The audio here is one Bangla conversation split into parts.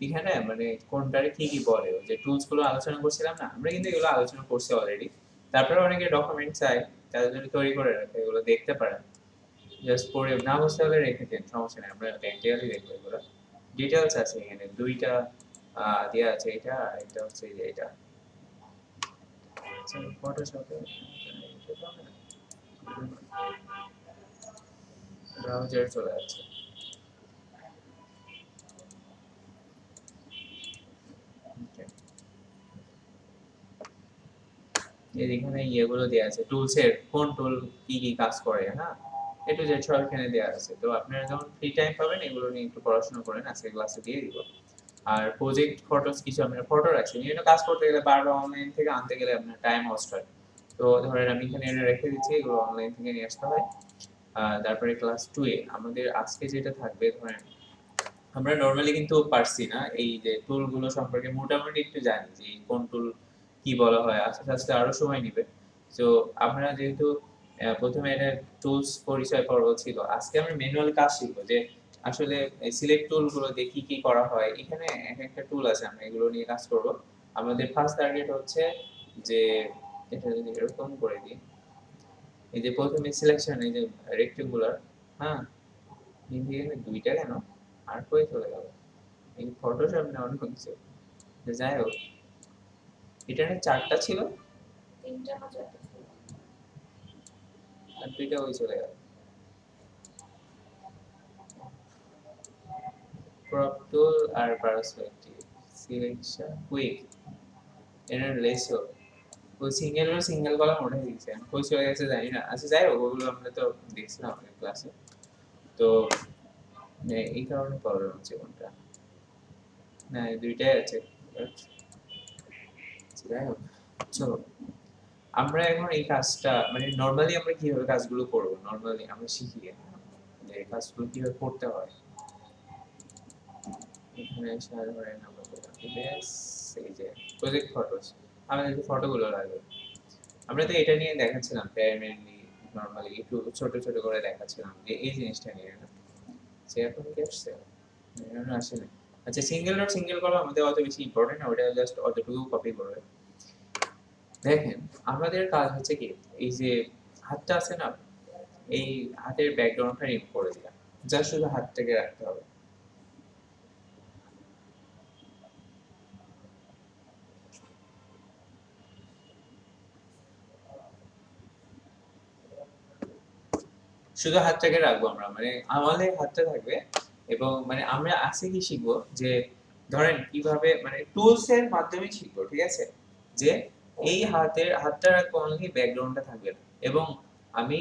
এখানে মানে কোনটারে কি কি বলে, ওই যে টুলস গুলো আলোচনা করছিলাম না, আমরা কিন্তু এগুলো আলোচনা করছি অলরেডি। তারপরে অনেকে ডকুমেন্ট চাই, তাদের জন্য তৈরি করে রাখে, এগুলো দেখতে পারেন। জাস্ট পড়ে না বুঝতে হলে রেখে দিন, সমস্যা নেই, আমরা ডিটেইলই দেখবো এগুলো। ডিটেইলস আছে এখানে দুইটা দেয়া আছে, এটা আর এটা হচ্ছে এই যে এটা ফটোশপে ব্রাউজার চলে যাচ্ছে। Okay. এর এখানে ইয়েগুলো দেওয়া আছে, টুলসের কোন টুল কি কি কাজ করে, হ্যাঁ, একটু যে সব এখানে দেওয়া আছে। তো আপনারা যখন ফ্রি টাইম পাবেন এগুলো নিয়ে একটু পড়াশোনা করেন, আজকে ক্লাসে দিয়ে দিব। আর প্রজেক্ট ফটোস কিছু আমরা ফটো রাখছি, বিভিন্ন কাজ করতে গেলে বারবার অনলাইন থেকে আনতে গেলে আপনার টাইম ওয়েস্ট হয়। তো ধরেন আমি এখানে এটা রেখে দিচ্ছি, এগুলো অনলাইন থেকে নিয়ে আসতে হয়। তারপরে ক্লাস 2 এ আমাদের আজকে যেটা থাকবে, ধরেন আমরা নরমালি কিন্তু পারছি না এই যে টুলগুলো সম্পর্কে মোটামুটি একটু জানি যে কোন টুল কি বলা হয়, আস্তে আস্তে আরো সময় নিবে। তো আমরা যেহেতু প্রথমে এটা টুলস পরিচয় পর্ব ছিল, আজকে আমরা ম্যানুয়াল কাজ শিখবো যে আসলে সিলেক্ট টুল গুলো দিয়ে কি কি করা হয়। এখানে এক একটা টুল আছে, আমরা এগুলো নিয়ে কাজ করব। আমাদের ফার্স্ট টার্গেট হচ্ছে যে এটা যদি এরকম করে দিই, এই যে প্রথমে সিলেকশন, এই যে রেক্টেঙ্গুলার, হ্যাঁ, কিন্তু এখানে দুইটা কেন, আর কই চলে গেল, এই ফটোশপ না অন্য কিছু। তো যাই হোক, এটা না চারটা ছিল, তিনটা না চারটা ছিল। আর দুইটা ওই চলে গেল। ক্রপ টুল আর পার্সপেক্টিভ, সিলেকশন, কুইক, এর লেসো, ওই সিঙ্গেল কলাম উঠে দিয়েছে, কই চলে গেছে জানি না। আচ্ছা যাই হোক, ওগুলো আমরা তো দেখছিলাম আমাদের ক্লাসে। তো এই কারণে প্রবলেম হচ্ছে কোনটা, না এই দুইটাই আছে। যাই হোক, চলো আমরা এখন এই কাজটা মানে নরমালি আমরা কিভাবে কাজগুলো করব, নরমালি আমরা শিখি যে এই কাজগুলো কিভাবে করতে হয়। এখানে ধরেন আমরা বেস, এই যে প্রজেক্ট ফটোস, আমাদের যে ফটোগুলো লাগবে, আমরা তো এটা নিয়ে দেখাচ্ছিলাম প্রাইমারিলি, নরমালি একটু ছোট ছোট করে দেখাচ্ছিলাম যে এই জিনিসটা নিয়ে না, সে এখন কি আসছে, এখন আসে না। আচ্ছা সিঙ্গেল ডট সিঙ্গেল কলম আমাদের অত বেশি ইম্পর্টেন্ট না, ওটা জাস্ট অতটুকু কপি করবে। দেখেন আমাদের কাজ হচ্ছে কি, এই যে হাতটা আছে না, এই হাতের ব্যাকগ্রাউন্ডটা রিমুভ করে দিলাম, জাস্ট শুধু হাতটাকে রাখতে হবে। শুধু হাতটাকে রাখবো আমরা, মানে আমাদের হাতটা থাকবে। এবং মানে আমরা আজকে কি শিখবো যে ধরেন কিভাবে মানে টুলস এর মাধ্যমে শিখবো, ঠিক আছে, যে এই হাতটা রাখবো, অনলি ব্যাকগ্রাউন্ডটা থাকবে না। এবং আমি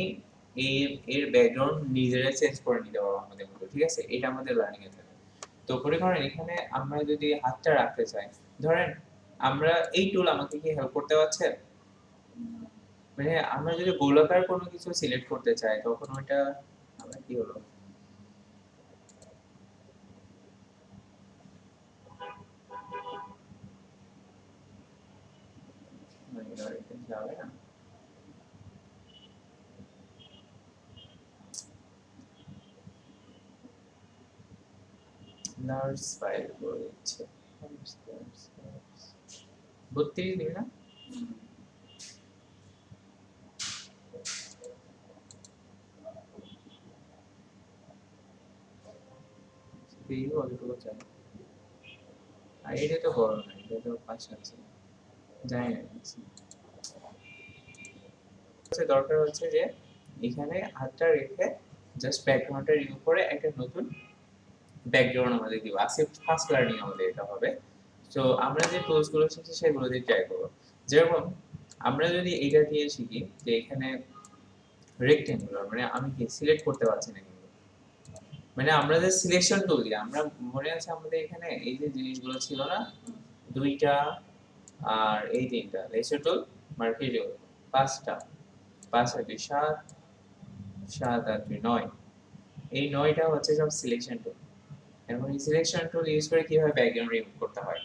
এই এর ব্যাকগ্রাউন্ড নিজেরাই চেঞ্জ করে নিতে পারবো আমাদের মতো, ঠিক আছে, এটা আমাদের লার্নিং এ থাকে। তো পরে ধরেন এখানে আমরা যদি হাতটা রাখতে চাই, ধরেন আমরা এই টুল আমাকে কি হেল্প করতে পারছে, মানে আমরা যদি গোলাকার কোনো কিছু সিলেক্ট করতে চাই তখন ওইটা আমরা কি হলো, মানে এটা যাবে না, লার্জ ফাইল করে দিচ্ছে 32 দিবি না, এই অতটুকু চাই। আর এটা তো বড় না, এটা তো পাশে আছে, যাই না দরকার হচ্ছে যে এখানে হাতটা রেখে জাস্ট ব্যাকগ্রাউন্ডটা রিমুভ করে একটা নতুন ব্যাকগ্রাউন্ড আমাদের দিব, আজকে ফার্স্ট লার্নিং আমাদের এটা হবে। তো আমরা যে টুলস গুলো শিখছি সেগুলো দিয়ে ট্রাই করবো। যেরকম আমরা যদি এটা দিয়ে শিখি যে এখানে রেক্টেঙ্গুলার, মানে আমি কি সিলেক্ট করতে পারছি না কিন্তু, মানে আমরা যে সিলেকশন টুল দিয়ে আমরা, মনে আছে আমাদের এখানে এই যে জিনিসগুলো ছিল না, দুইটা আর এই তিনটা লেসার টুল, মার্কি টুল, পাঁচটা, পাঁচ আর দুই সাত, সাত আর দুই নয়, এই নয়টা হচ্ছে সব সিলেকশন টুল। এখন এই সিলেকশন টুল ইউজ করে কিভাবে ব্যাকগ্রাউন্ড রিমুভ করতে হয়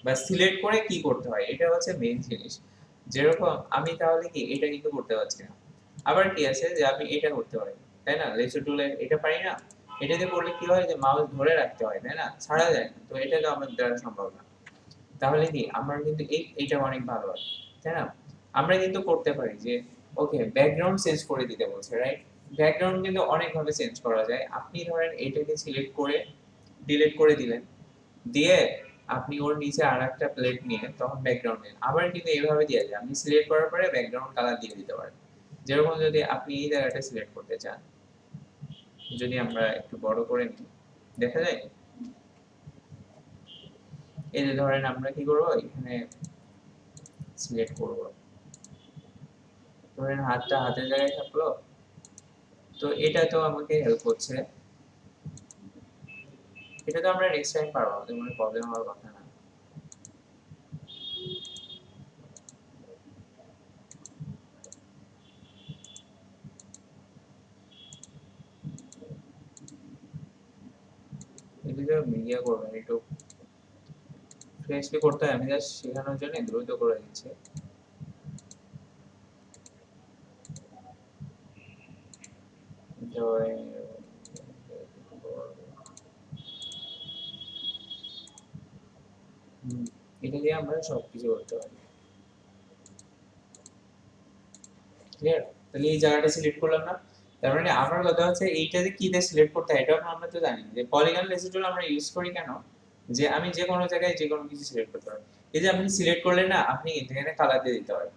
বা সিলেক্ট করে কি করতে হয়, এটা হচ্ছে মেইন জিনিস। যেরকম আমি তাহলে কি এটা কিন্তু করতে পারছি না, আবার কি আছে যে আমি এটা করতে পারি, তাই না, লেসার টুলে এটা পারি না, এটাতে করলে কি হয় যে মাউস ধরে রাখতে হয়, তাই না, ছাড়া যায় না, তো এটা তো আমার দ্বারা সম্ভব না। তাহলে কি আমার কিন্তু এইটা অনেক ভালো হয়, তাই না। আমরা কিন্তু করতে পারি যে ওকে ব্যাকগ্রাউন্ড চেঞ্জ করে দিতে বলছে, রাইট। ব্যাকগ্রাউন্ড কিন্তু অনেক ভাবে চেঞ্জ করা যায়। আপনি ধরেন এটাকে সিলেক্ট করে ডিলিট করে দিলেন, দিয়ে আপনি ওর নিচে আর একটা প্লেট নিয়ে তখন ব্যাকগ্রাউন্ড নেন, আবার কিন্তু এইভাবে দেওয়া যায়। আপনি সিলেক্ট করার পরে ব্যাকগ্রাউন্ড কালার দিয়ে দিতে পারেন। যেরকম যদি আপনি এই জায়গাটা সিলেক্ট করতে চান, যদি আমরা একটু বড় করে নিই, দেখা যায়। এই যে ধরেন আমরা কি করবো, এখানে সিলেক্ট করব, ধরেন হাতটা হাতের জায়গায় থাকলো, তো এটা তো আমাকে হেল্প করছে। এটা তো আমরা নেক্সট টাইম পারবো, আমাদের কোনো প্রবলেম হওয়ার কথা না। এদিকে মিডিয়া করবেন একটু ফ্রেশলি করতে হয়, আমি জাস্ট শেখানোর জন্য দ্রুত করে দিচ্ছি। এটা দিয়ে আমরা সবকিছু করতে পারি, ক্লিয়ার। তাহলে এই জায়গাটা সিলেক্ট করলাম না, তার মানে আমার কথা হচ্ছে এইটা যে কি দিয়ে সিলেক্ট করতে হয় এটাও আমরা তো জানি যে পলিগন লেসি টুল আমরা ইউজ করি কেন, যে আমি যে কোনো জায়গায় যে কোনো কিছু সিলেক্ট করতে পারি। এই যে আপনি সিলেক্ট করলেন না, আপনি এখানে কালার দিয়ে দিতে পারেন,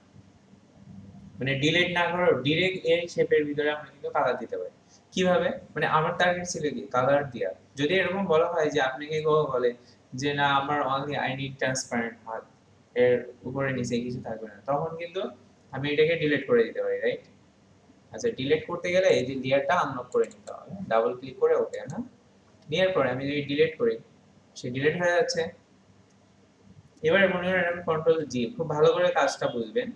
মানে ডিলিট না করে ডিরেক্ট এই শেপের ভিতরে আমরা কিন্তু কালার দিতে পারি। কিভাবে, মানে আমার টার্গেট ছিল কি কালার দেওয়া। যদি এরকম বলা হয় যে আপনাকে কেউ বলে যে না আমার অনলি আই নিড ট্রান্সপারেন্ট হাত, এর উপরে নিচে কিছু থাকবে না, তখন কিন্তু আমি এটাকে ডিলিট করে দিতে পারি, রাইট। আচ্ছা, ডিলিট করতে গেলে এই যে লেয়ারটা আনলক করে নিতে হবে, ডাবল ক্লিক করে ওকে, হ্যাঁ। নেওয়ার পরে আমি যদি ডিলিট করি, সে ডিলিট হয়ে যাচ্ছে। এবারে মনে করেন আমি কন্ট্রোল জি, খুব ভালো করে কাজটা বুঝবেন।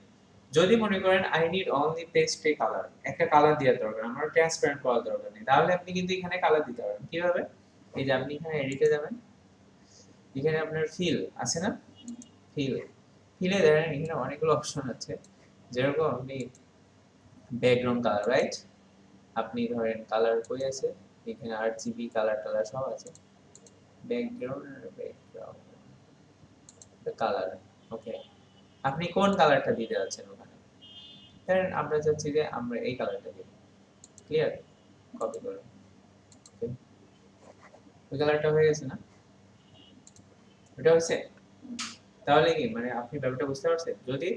যদি মনে করেন আই নিড অনলি পেস্টে কালার, একটা কালার দেওয়ার দরকার, আমার ট্রান্সপারেন্ট করার দরকার নেই, তাহলে আপনি কিন্তু এখানে কালার দিতে পারেন। কিভাবে, এই যে আপনি এখানে এডিটে যাবেন, এখানে আপনার ফিল আছে না, ফিল, ফিলে দেখেন এখানে অনেকগুলো অপশন আছে। যেরকম আপনি ব্যাকগ্রাউন্ড কালার, রাইট, আপনি ধরেন কালার কই আছে, এখানে আরজিবি কালার টালার সব আছে। ব্যাকগ্রাউন্ড কালার, ওকে, আপনি কোন কালারটা দিতে যাচ্ছেন ওখানে, ধরেন আমরা চাচ্ছি যে আমরা এই কালারটা দিব, ক্লিয়ার। কপি করে ওকে, ওই কালারটা হয়ে গেছে না, ওটা হচ্ছে। তাহলে কি মানে আপনি ব্যাপারটা বুঝতে পারছেন, যদি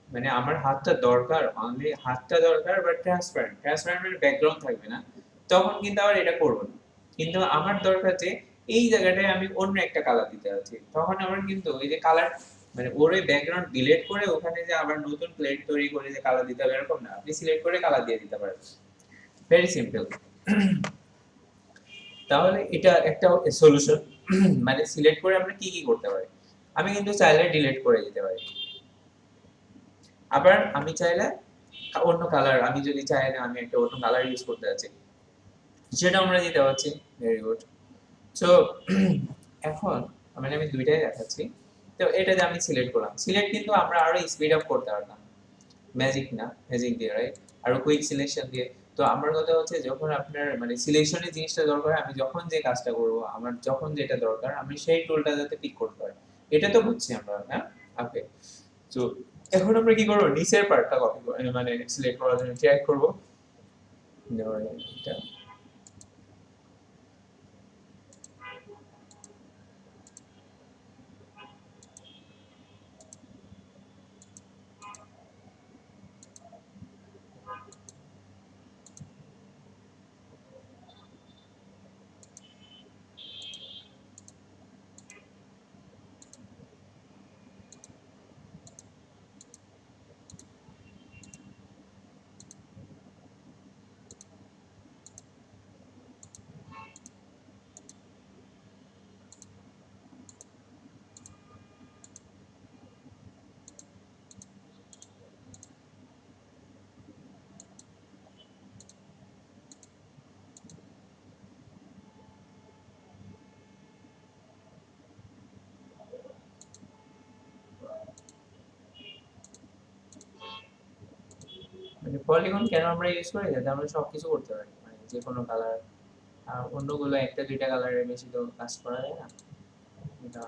মানে আমার হাতটা দরকার, অনলি হাতটা দরকার, বাট ট্রান্সপারেন্ট, ট্রান্সপারেন্ট মানে ব্যাকগ্রাউন্ড থাকবে না, তখন কিন্তু আবার এটা করব না। কিন্তু আমার দরকার যে এই জায়গাটায় আমি অন্য একটা কালার দিতে যাচ্ছি, তখন আমার কিন্তু ওই যে কালার, মানে ওর ওই ব্যাকগ্রাউন্ড ডিলিট করে ওখানে যে আবার নতুন প্লেট তৈরি করে যে কালার দিতে হবে এরকম না, আপনি সিলেক্ট করে কালার দিয়ে দিতে পারেন, ভেরি সিম্পল। তাহলে এটা একটা সলিউশন। মানে সিলেক্ট করে আমরা কি কি করতে পারি, আমি কিন্তু চাইলে ডিলিট করে দিতে পারি, আবার আমি চাইলে অন্য কালার, আমি যদি চাই না আমি একটা অন্য কালার ইউজ করতে যাচ্ছি, সেটা আমরা দিতে পারছি। Very good. সো এখন মানে আমি দুইটাই দেখাচ্ছি। তো এটা যে আমি সিলেক্ট করলাম, সিলেক্ট কিন্তু আমরা আরো স্পিড আপ করতে পারতাম, ম্যাজিক না, ম্যাজিক দিয়ে, রাইট, আরো কুইক সিলেকশন দিয়ে। তো আমার কথা হচ্ছে যখন আপনার মানে সিলেকশনের জিনিসটা দরকার, আমি যখন যে কাজটা করব, আমার যখন যেটা দরকার আমি সেই টুলটা যাতে পিক করতে পারি, এটা তো বুঝছি আমরা, হ্যাঁ। ওকে, তো এখন আমরা কি করবো, নিচের পার্টটা কপি মানে সিলেক্ট করার জন্য ট্র্যাক করবো, এটা মানে পলিগন কেন আমরা ইউজ করি, যাতে আমরা সবকিছু করতে পারি, মানে যে কোনো কালার আর অন্যগুলো একটা দুইটা কালারের বেশি তো কাজ করা যায় না, এটা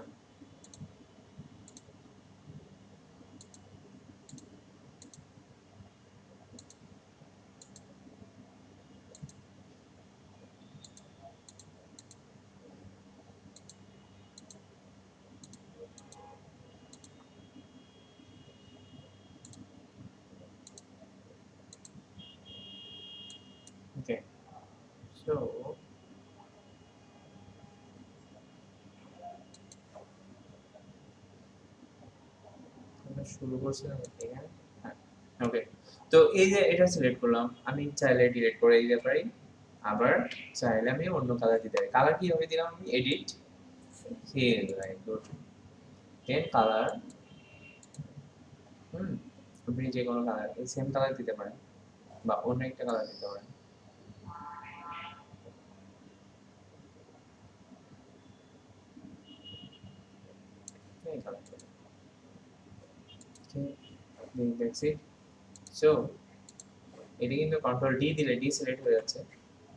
ওকে। সো আমরা শুরু করছিলাম এখানে, হ্যাঁ ওকে। তো এই যে এটা সিলেক্ট করলাম, আমি চাইলে ডিলিট করে দিতে পারি, আবার চাইলে আমি অন্য কালার দিতে পারি। কালার কিভাবে দিলাম আমি, এডিট ফিল, রাইট, গুড, দেন কালার, আপনি যে কোনো কালার, এই সেম কালার দিতে পারেন বা অন্য একটা কালার দিতে পারেন। এই কালারটা, ওকে, দ্যাটস ইট। সো এটা কিন্তু কন্ট্রোল ডি দিলে ডি সিলেক্ট হয়ে যাচ্ছে,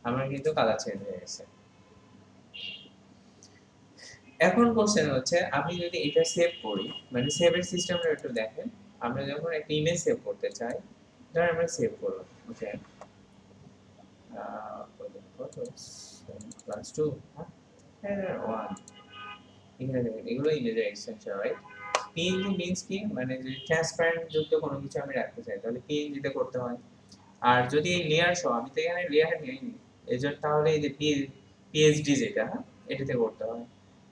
আমার কিন্তু কালার চেঞ্জ হয়ে গেছে। এখন কোশ্চেন হচ্ছে আমি যদি এটা সেভ করি, মানে সেভের সিস্টেমটা একটু দেখেন। আমরা যখন একটা ইমেজ সেভ করতে চাই, ধর আমরা সেভ করলাম, ওকে, ফটোস ক্লাস 2, হ্যাঁ 1, এখানে দেখেন এগুলো ইমেজের এক্সটেনশন, রাইট। পিএনজি মিন্স কি, মানে যদি ট্রান্সপারেন্ট যুক্ত কোনো কিছু আমি রাখতে চাই তাহলে পিএনজি তে করতে হয়। আর যদি এই লেয়ার সহ, আমি তো এখানে লেয়ার নিইনি, এজন্য তাহলে এই যে পিএইচডি যেটা, এটাতে করতে হয়।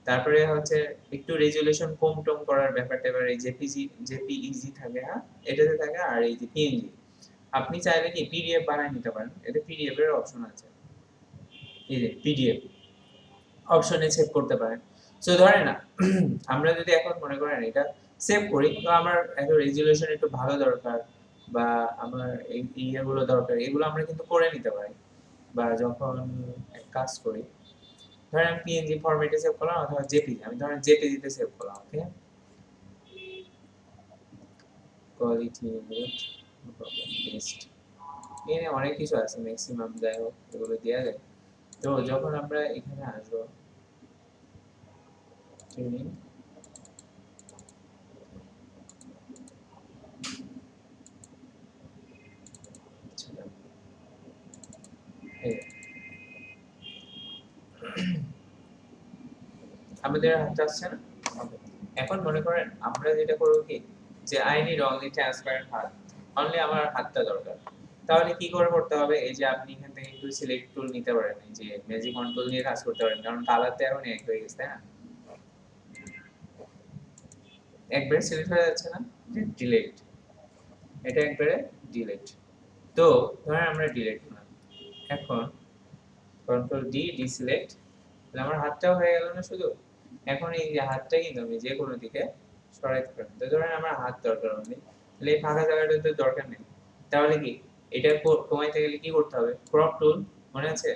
তারপরে হচ্ছে একটু রেজুলেশন কম টম করার ব্যাপারটা, এবার এই জেপিইজি থাকে, হ্যাঁ এটাতে থাকে। আর এই যে পিএনজি আপনি চাইলে কি পিডিএফ বানায় নিতে পারেন, এতে পিডিএফ এর অপশন আছে, এই যে পিডিএফ অপশনে সেভ করতে পারেন। সো ধরেন না আমরা যদি এখন মনে করেন এটা সেভ করি, তো আমার এত রেজুলেশন একটু ভালো দরকার, বা আমার এই ইয়েগুলো দরকার, এগুলো আমরা কিন্তু করে নিতে পারি। বা যখন এক কাজ করি, ধরেন আমি পিএনজি ফরম্যাটে সেভ করলাম অথবা জেপিজি, আমি ধরেন জেপিজিতে সেভ করলাম, okay, quality good, no problem, best, এখানে অনেক কিছু আছে, ম্যাক্সিমাম যাই হোক এগুলো দেওয়া যায়। তো যখন আমরা এখানে আসবো ট্রেনিং, আমাদের হাতে আসছে না। Okay. এখন মনে করেন আমরা যেটা করবো কি, যে আই নিড অনলি ট্রান্সপারেন্ট হাত, অনলি আমার হাতটা দরকার। তাহলে কি করে করতে হবে, এই যে আপনি এখান থেকে একটু সিলেক্ট টুল নিতে পারেন, এই যে ম্যাজিক কন্ট্রোল নিয়ে কাজ করতে পারেন, কারণ কালারটা এখন এক হয়ে গেছে, তাই না, একবারে সিলেক্ট হয়ে যাচ্ছে না, ডিলিট, এটা একবারে ডিলিট। তো ধরেন আমরা ডিলিট করলাম, এখন কন্ট্রোল ডি ডিসিলেক্ট, তাহলে আমার হাতটাও হয়ে গেল না শুধু। এখন এই যে হাতটা কিন্তু আমি যে কোনো দিকে সরাইতে পারি, তো ধরেন আমার হাত দরকার অনলি, তাহলে এই ফাঁকা জায়গাটা তো দরকার নেই। তাহলে কি এটা কমাইতে গেলে কি করতে হবে, ক্রপ টুল, মনে আছে,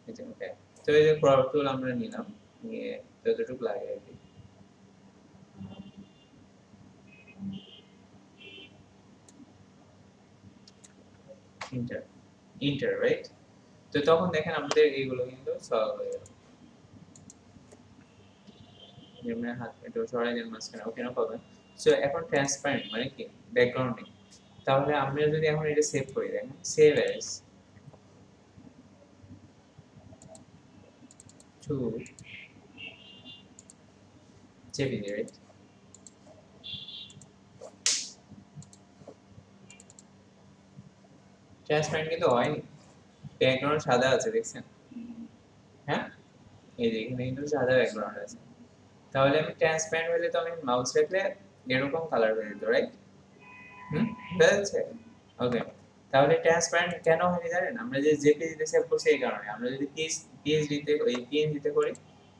এই যে ওকে। তো এই যে ক্রপ টুল আমরা নিলাম, নিয়ে যতটুকু লাগে আর কি, ইন্টার, ইন্টার, রাইট। তো তখন দেখেন আমাদের এইগুলো কিন্তু সলভ হয়ে গেল। যেমন হাত একটু সরাই দেন মাঝখানে, ওকে, নো প্রবলেম। সো এখন ট্রান্সপারেন্ট মানে কি, ব্যাকগ্রাউন্ড নেই। তাহলে আমরা যদি এখন এটা সেভ করি, দেখেন save as to JPG, right. Transparent কিন্তু হয়নি, ব্যাকগ্রাউন্ড সাদা আছে দেখছেন, হ্যাঁ এই যে এখানে কিন্তু সাদা ব্যাকগ্রাউন্ড আছে। তাহলে আমি ট্রান্সপারেন্ট হলে তো আমি মাউস রাখলে এরকম কালার হয়ে যেত, রাইট। বুঝা যাচ্ছে, ওকে। তাহলে ট্রান্সপারেন্ট কেন হয়নি জানেন, আমরা যে জেপিজি তে সেভ করছি এই কারণে। আমরা যদি পিএইচডি তে ওই পিএনজি তে করি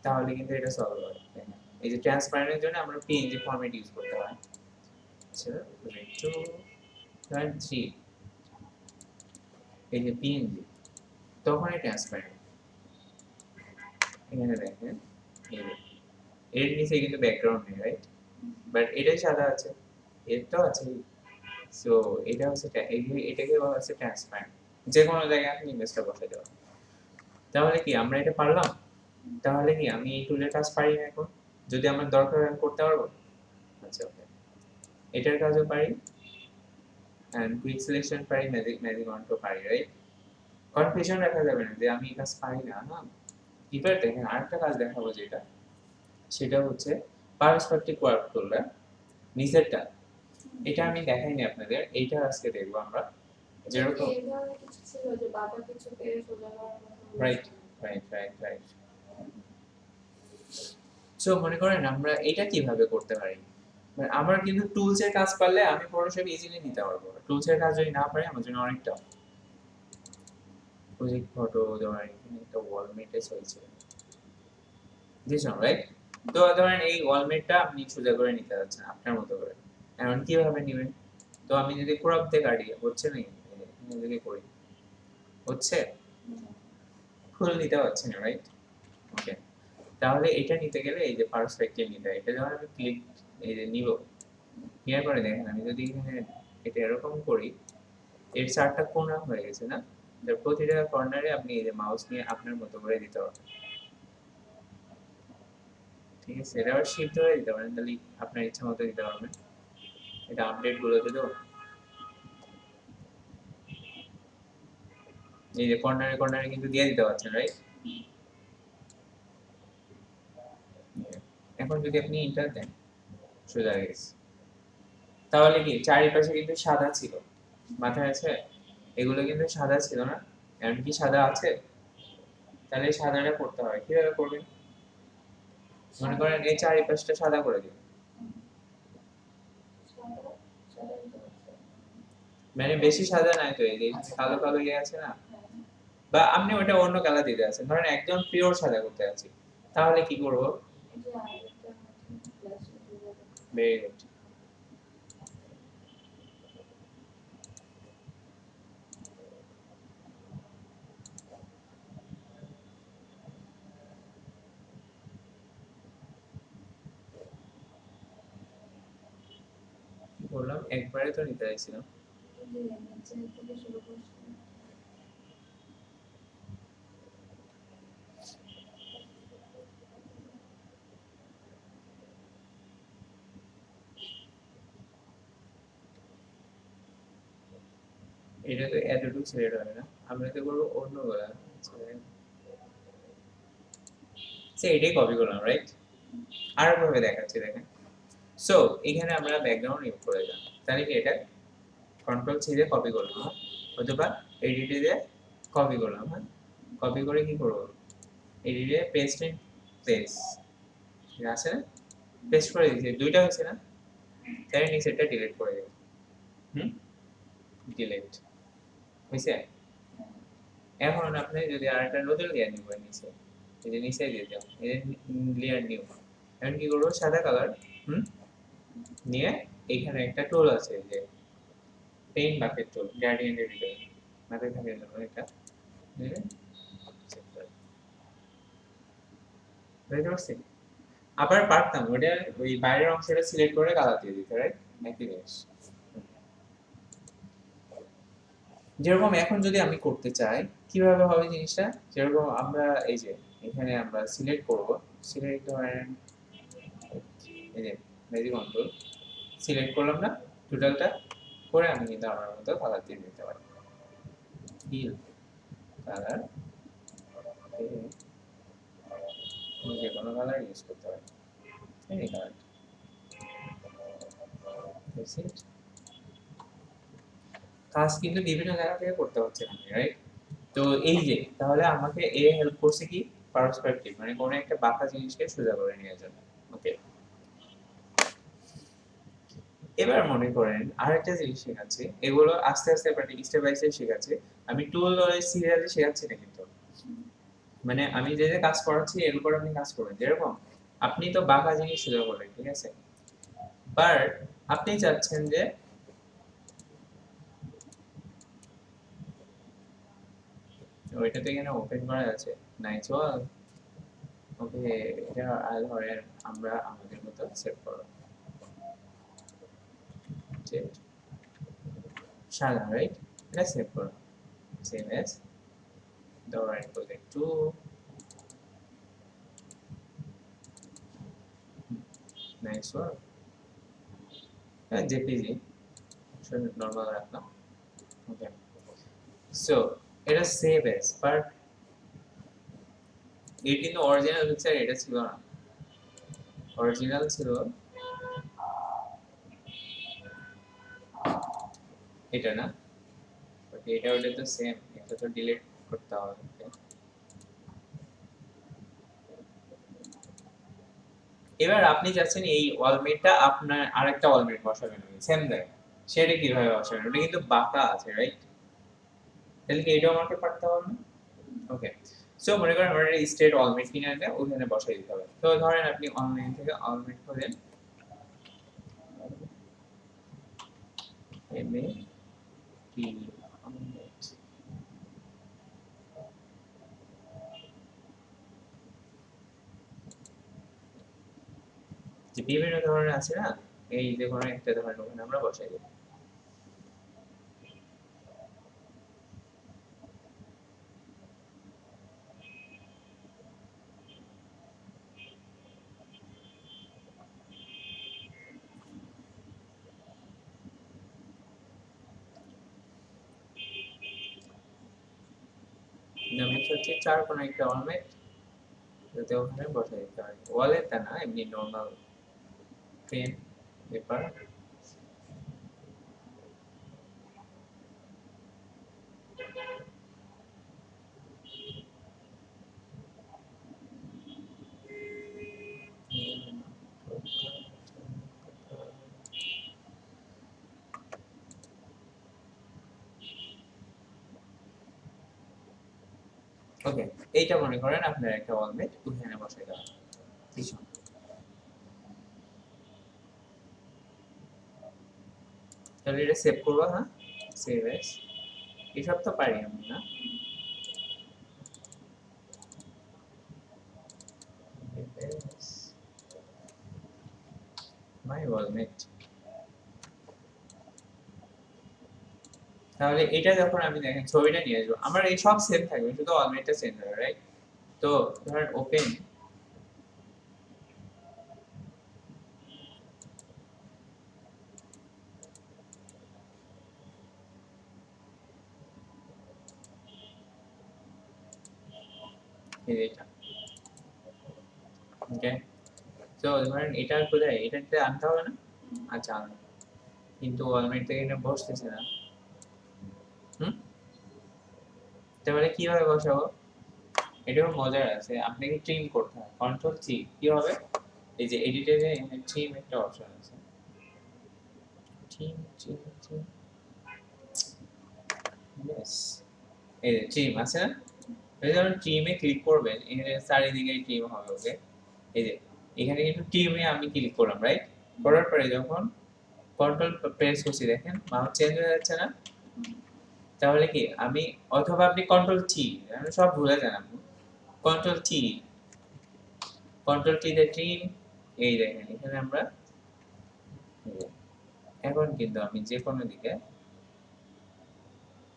তাহলে কিন্তু এটা সলভ হবে, তাই না? এই যে ট্রান্সপারেন্টের জন্য আমরা পিএনজি ফরম্যাট ইউজ করতে হয়। আচ্ছা, 2.3, এই যে পিএনজি, তখনই ট্রান্সপারেন্ট। এখানে দেখেন এই যে এর নিচে কিন্তু ব্যাকগ্রাউন্ড নেই, রাইট, বাট এটাই সাদা আছে, এর তো আছে। সো এটা হচ্ছে এটাকে বলা হচ্ছে ট্রান্সপারেন্ট। যে কোনো জায়গায় আপনি ইমেজটা বসাতে পারেন। তাহলে কি আমরা এটা পারলাম? তাহলে কি আমি এই টুলের কাজ পারি না এখন? যদি আমার দরকার হয় আমি করতে পারবো? আচ্ছা ওকে, এটার কাজও পারি, এন্ড কুইক সিলেকশন পারি, ম্যাজিক অন্টো পারি, রাইট? কনফিউশন রাখা যাবে না যে আমি এই কাজ পারি না, না। এবার দেখেন আরেকটা কাজ দেখাবো যেটা, সেটা হচ্ছে পার্সপেক্টিভ ওয়ার্ক টুলটা, নিচেরটা। এটা আমি দেখাইনি আপনাদের, এইটা আজকে দেখবো আমরা। যেরকম এই ধরনের কিছু ছিল যে বাবা কিছুকে সোজা করার কথা রাইট বলেছিল। রাইট রাইট রাইট সো মনে করেন আমরা এটা কিভাবে করতে পারি, মানে আমার কিন্তু টুলস এর কাজ পারলে আমি ফটোশপ ইজিলি নিতে পারবো, টুলস এর কাজ যদি না পারি আমার জন্য অনেকটা। প্রজেক্ট ফটো ধরেন এখানে একটা ওয়াল মেটে চলছে, বুঝছেন রাইট? তো ধরেন এই ওয়াল মেটটা আপনি সোজা করে নিতে যাচ্ছেন আপনার মতো করে, এখন কিভাবে নেবেন? তো আমি যদি ক্রপ দিয়ে কাটি হচ্ছে না, এখানে যদি করি হচ্ছে, ফুল নিতে পারছি না, রাইট? ওকে, তাহলে এটা নিতে গেলে এই যে পার্সপেক্টিভ নিতে হয়, এটা যখন আমি ক্লিক এই যে নিব, নেওয়ার পরে দেখেন আমি যদি এখানে এটা এরকম করি, এর 4টা কোণা হয়ে গেছে না? তার প্রতিটা কর্নারে আপনি এই যে মাউস নিয়ে আপনার মতো করে দিতে পারবেন, ঠিক আছে? এটা আবার শিফট ধরে দিতে পারেন, তাহলে আপনার ইচ্ছা মতো দিতে পারবেন। এটা আপডেট গুলোতে তো এই যে কর্নারে কর্নারে কিন্তু দিয়ে দিতে পারছেন, রাইট? এখন যদি আপনি ইন্টার দেন সোজা হয়ে গেছে। তাহলে কি চারিপাশে কিন্তু সাদা ছিল, মাথায় আছে? এগুলো কিন্তু সাদা ছিল না, এখন কি সাদা আছে? তাহলে এই সাদাটা করতে হয়, কিভাবে করবেন? মনে করেন এই চারিপাশটা সাদা করে দিন, সাদা সাদা দিতে পারছে। মানে বেশি সাদা নাই তো, এই যে কালো কালো ইয়ে আছে না, বা আপনি ওটা অন্য কালার দিতে আছেন, ধরেন একদম পিওর সাদা করতে আছি, তাহলে কি করব? এই যে আরেকটা ফ্ল্যাশ দিয়ে দেবো। Very good. বললাম একবারে তো নিতে চাইছিলাম। এই যে নিচে থেকে শুরু করছি। এটা তো এতটুকু সিলেক্ট হবে না, আমরা তো করবো অন্য গুলা, সে এটাই কপি করলাম, রাইট? আর ভাবে দেখাচ্ছি দেখেন। সো এখানে আমরা ব্যাকগ্রাউন্ড রিমুভ করে দিলাম, তাহলে কি এটা কন্ট্রোল সি দিয়ে কপি করলাম, হ্যাঁ? অথবা এডিটে দিয়ে কপি করলাম, হ্যাঁ? কপি করে কি করব? এডিটে পেস্ট ইন প্লেস, ঠিক আছে না? পেস্ট করে দিয়েছি, দুইটা হয়েছে না? তাই নিচেরটা ডিলিট করে দিই, হুম, ডিলিট হয়েছে। এখন আপনি যদি আরেকটা নতুন লেয়ার নিবেন নিচে, এই যে নিচে দিয়ে দিলাম, এই যে লেয়ার নিউ, এখন কি করবো? সাদা কালার, হুম, নিয়ে এখানে একটা টুল আছে যে পেইন্ট বাকেট টুল, গার্ডিয়ান এডিটর, মাথায় থাকে জন্য এটা বুঝতে পারছি। আবার পারতাম ওটা ওই বাইরের অংশটা সিলেক্ট করে কালার দিয়ে দিতে, রাইট? একই জিনিস। যেরকম এখন যদি আমি করতে চাই কিভাবে হবে জিনিসটা, যেরকম আমরা এই যে এখানে আমরা সিলেক্ট করব, সিলেক্ট করেন এই যে ম্যাজিক কন্ট্রোল সিলেক্ট করলাম না টোটালটা, করে আমি কিন্তু আমার মতো কালার দিয়ে দিতে পারি, ফিল কালার, যে কোনো কালার ইউজ করতে পারি, এনি কালার, কাজ কিন্তু বিভিন্ন জায়গা থেকে করতে হচ্ছে না, রাইট? তো এই যে তাহলে আমাকে এ হেল্প করছে কি, পার্সপেক্টিভ, মানে কোনো একটা বাঁকা জিনিসকে সোজা করে নিয়ে যাবে। ওকে, এবার মনে করেন আরেকটা জিনিস শেখাচ্ছি, এগুলো আস্তে আস্তে স্টেপ বাই স্টেপ শেখাচ্ছি, আমি টুল সিরিয়ালে শেখাচ্ছি না কিন্তু, মানে আমি যে যে কাজ করাচ্ছি এর উপর আপনি কাজ করবেন, যেরকম আপনি তো বাঁকা জিনিস সোজা করলেন, ঠিক আছে, বাট আপনি চাচ্ছেন যে ওইটা তো এখানে ওপেন করা আছে, নাইস ওয়াল, ওকে, এটা ধরেন আমরা আমাদের মতো সেভ করব, সাদা, রাইট? এটা সেভ করো, সেভ এস, ধরেন project 2 nice work JPG normal রাখলাম ওকে সো এটা সেভ এস বাট এটা কিন্তু অরিজিনাল পিকচার এটা ছিল না অরিজিনাল ছিল এটা না বাট এটা ওটা তো সেম এটা তো ডিলিট করতে হবে এবার আপনি চাচ্ছেন এই ওয়ালমেটটা আপনার আরেকটা ওয়ালমেট বসাবেন সেম জায়গায় সেটা কিভাবে বসাবেন ওটা কিন্তু বাঁকা আছে রাইট তাহলে কি এটাও আমাকে পারতে হবে না ওকে সো মনে করেন আমরা স্টেট অলমেট কিনে আনলে ওখানে বসাই দিতে হবে তো ধরেন আপনি অনলাইন থেকে অলমেট খোঁজেন এমএ টি অলমেট যে বিভিন্ন ধরনের আছে না এই যে কোনো একটা ধরেন ওখানে আমরা বসাই দিই নামিত হচ্ছে চার কোনো একটা অলমেট যাতে ওখানে বসাই দিতে হয় ওয়ালেটটা না এমনি নর্মাল পেন পেপার ওকে এইটা মনে করেন আপনার একটা অলমেট ওখানে বসাই দেওয়া পিছন তাহলে এটা সেভ করবো হ্যাঁ সেভ এস এসব তো পারি আমি না মাই ওয়ালমেট তাহলে এটা যখন আমি দেখেন ছবিটা নিয়ে আসবো আমার এই সব সেম থাকবে শুধু অলমেটটা চেঞ্জ হবে রাইট তো ধরেন ওপেন এটা ওকে তো ধরেন এটা কোথায় এটাতে আনতে হবে না আচ্ছা আনবো কিন্তু অলমেট থেকে এটা বসতেছে না হুম তাহলে কিভাবে বসাবো এটাও মজার আছে আপনাকে ট্রিম করতে হয় কন্ট্রোল সি কি হবে এই যে এডিটরে ট্রিম একটা অপশন আছে ট্রিম ট্রিম ট্রিম ইয়েস এই যে ট্রিম আছে না এই যখন ট্রিমে ক্লিক করবেন এখানে চারিদিকে ট্রিম হবে ওকে এই যে এখানে কিন্তু ট্রিমে আমি ক্লিক করলাম রাইট করার পরে যখন কন্ট্রোল প্রেস করছি দেখেন মাউস চেঞ্জ হয়ে যাচ্ছে না তাহলে কি আমি অথবা আপনি কন্ট্রোল টি আমি সব ভুলে যান আপনি কন্ট্রোল টি তে ট্রিম এই দেখেন এখানে আমরা এখন কিন্তু আমি যে কোনো দিকে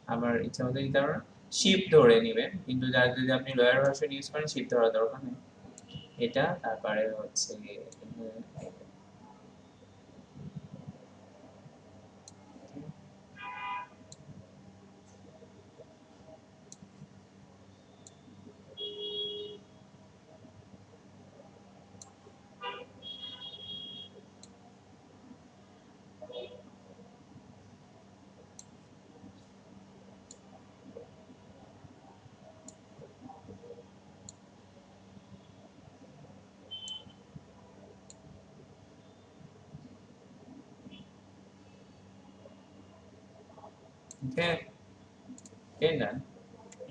আমার ইচ্ছা মতো দিতে পারবেন শিফট ধরে নেবেন কিন্তু যার যদি আপনি লোয়ার ভার্সন ইউজ করেন শিফট ধরা দরকার নেই এটা তারপরে হচ্ছে ওকে এই না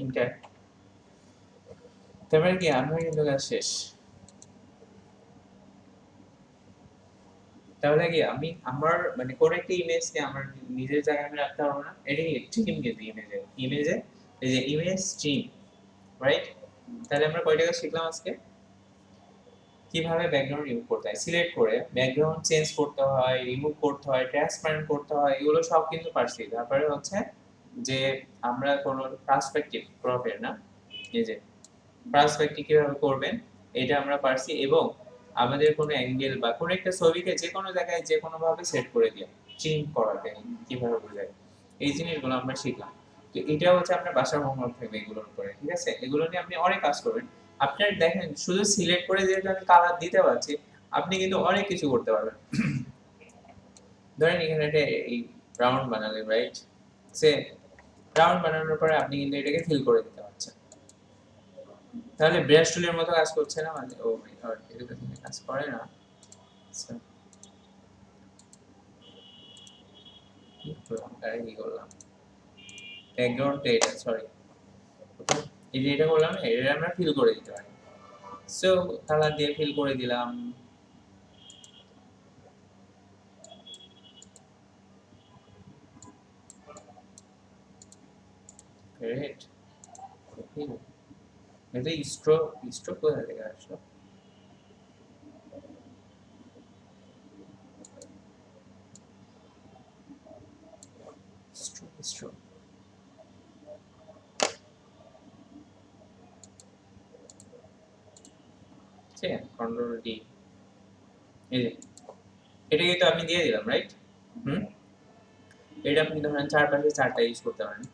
ইন্টার তারপরে কি আমরা কিন্তু কাজ শেষ তাহলে কি আমি আমার মানে কোন একটা ইমেজকে আমার নিজের জায়গায় আমি রাখতে পারবো না এটা কি স্ট্রিম কিন্তু ইমেজে এই যে ইমেজ স্ট্রিম রাইট তাহলে আমরা কয়টা কাজ শিখলাম আজকে কিভাবে ব্যাকগ্রাউন্ড রিমুভ করতে হয় সিলেক্ট করে ব্যাকগ্রাউন্ড চেঞ্জ করতে হয় রিমুভ করতে হয় ট্রান্সপারেন্ট করতে হয় এগুলো সব কিন্তু পারছি তারপরে হচ্ছে যে আমরা কোনো পার্সপেক্টিভ ক্রপের না এই যে পার্সপেক্টিভ কিভাবে করবেন এটা আমরা পারছি, এবং আমাদের কোনো অ্যাঙ্গেল বা কোনো একটা ছবিকে যে কোনো জায়গায় যে কোনো ভাবে সেট করে দিয়া ট্রিম করাতে কিভাবে বোঝায়, এই জিনিসগুলো আমরা শিখলাম। তো এটা হচ্ছে আপনার বাসার হোমওয়ার্ক থাকবে এগুলোর উপরে, ঠিক আছে? এগুলো নিয়ে আপনি অনেক কাজ করবেন। আপনার দেখেন শুধু সিলেক্ট করে যেহেতু আমি কালার দিতে পারছি, আপনি কিন্তু অনেক কিছু করতে পারবেন। ধরেন এখানে একটা এই রাউন্ড বানালেন, রাইট? সে রাউন্ড বানানোর পরে আপনি কিন্তু এটাকে ফিল করে দিতে পারছেন। তাহলে ব্রাশ টুলের মতো কাজ করছে না? মানে ও মাই গড, এটা তো এখানে কাজ করে না। আচ্ছা, কি করলাম, তাই কি করলাম, ব্যাকগ্রাউন্ডটা এটা, সরি, এই যে এটা করলাম না, এটা আমরা ফিল করে দিতে পারি। সো কালার দিয়ে ফিল করে দিলাম। গ্রেট। এটা স্ট্রোক, স্ট্রোক কোথা থেকে আসলো? স্ট্রোক, স্ট্রোক, ঠিক আছে, কন্ট্রোল ডি। এই যে এটা কিন্তু আপনি দিয়ে দিলাম, রাইট? হুম, এটা আপনি ধরেন চারপাশে চারটা ইউজ করতে পারেন।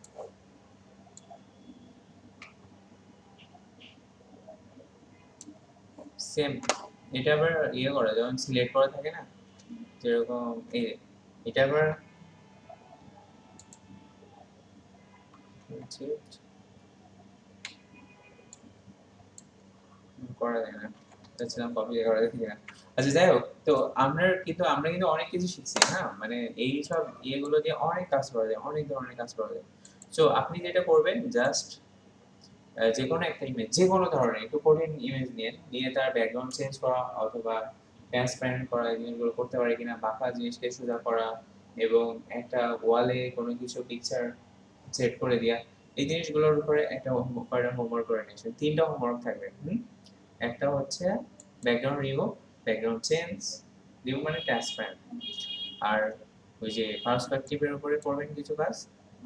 সেম, এটা আবার ইয়ে করা যেমন সিলেক্ট করা থাকে না, যেরকম এই যে, এটা আবার করা যায় না, চাচ্ছিলাম কপি করা যায় কিনা। আচ্ছা যাই হোক, তো আমরা কিন্তু অনেক কিছু শিখছি, হ্যাঁ, মানে এই সব ইয়েগুলো দিয়ে অনেক কাজ করা যায়, অনেক ধরনের কাজ করা যায়। সো আপনি যেটা করবেন জাস্ট যে কোনো একটা ইমেজ, যে কোনো ধরনের একটু কঠিন ইমেজ নিয়ে তার ব্যাকগ্রাউন্ড চেঞ্জ করা অথবা ট্রান্সপারেন্ট করা, এই জিনিসগুলো করতে পারে কিনা, বাঁকা জিনিসকে সোজা করা, এবং একটা ওয়ালে কোনো কিছু পিকচার সেট করে দেওয়া, এই জিনিসগুলোর উপরে একটা হোমওয়ার্ক করে নিয়েছেন। তিনটা হোমওয়ার্ক থাকবে। একটা হচ্ছে background remove, background change, remove মানে ট্রান্সপারেন্ট, আর ওই যে পার্সপেক্টিভের উপরে করবেন কিছু কাজ,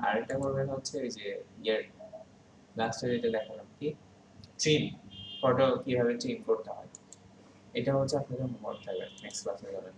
আর একটা করবেন হচ্ছে ওই যে ইয়ের লাস্টে যেটা দেখালাম কি, ট্রিম, ফটো কিভাবে ট্রিম করতে হয়। এটা হচ্ছে আপনাদের হোমওয়ার্ক থাকবে, নেক্সট ক্লাসে যাবেন।